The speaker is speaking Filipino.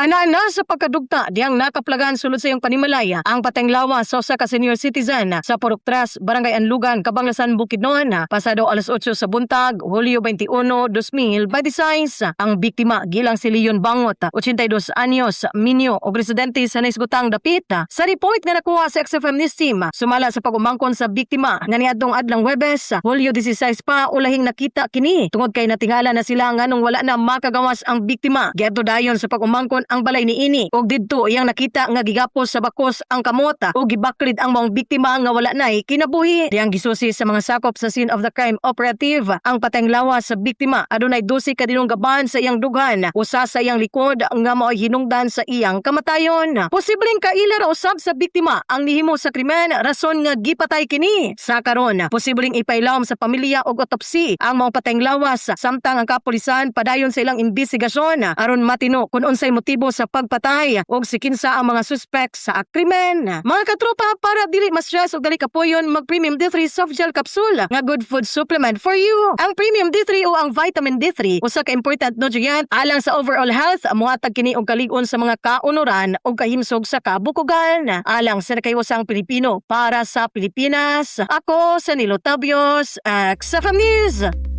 Anana sa pagkadugta diyang nakaplagan sulod sa iyong panimalaya ang patayng lawas sa usa ka senior citizen sa Purok-Tras, Barangay Anlugan, Cabanglasan, Bukidnon. Pasado alas 8 sa buntag, Hulyo 21, 2026. Ang biktima gilang si Leon Bangot, 82 anyos, minyo o residente sa Naisgutang Dapit. Sa report nga nakuha sa XFM News Team, sumala sa pagumangkon sa biktima nga niadtong adlang Huwebes, Hulyo 16 pa ulahing nakita kini tungod kay natingala na sila nganong wala na makagawas ang biktima. Giadto dayon sa pagumangkon ang balay niini ug didto iyang nakita nga gigapos sa bakos ang kamota ug gibaklid ang maong biktima nga wala nay kinabuhi. Diyang gisusi sa mga sakop sa scene of the crime operative ang patayng lawas sa biktima. Adunay 12 ka dinunggaban sa iyang dughan, usa sa iyang likod nga mao'y hinungdan sa iyang kamatayon. Posibleng kaila ra usab sa biktima ang nihimo sa krimen rason nga gipatay kini. Sa karon, posibleng ipailawom sa pamilya og autopsy ang maong patayng lawas samtang ang kapulisan padayon sa ilang investigasyon aron matino kung unsay motibo sa pagpatay ug si kinsa ang mga suspect sa krimen. Mga katropa, para dili ma-stress ug dali kapuyon, mag Premium D3 Soft Gel Capsule nga good food supplement for you. Ang Premium D3 o ang Vitamin D3 usa ka important nutrient alang sa overall health, mohatag kini og kalig-on sa mga kaunuran ug kahimsog sa kabukugan. Alang sa nakayusang Pilipino para sa Pilipinas. Ako sa Nilo Tabios, XFM News.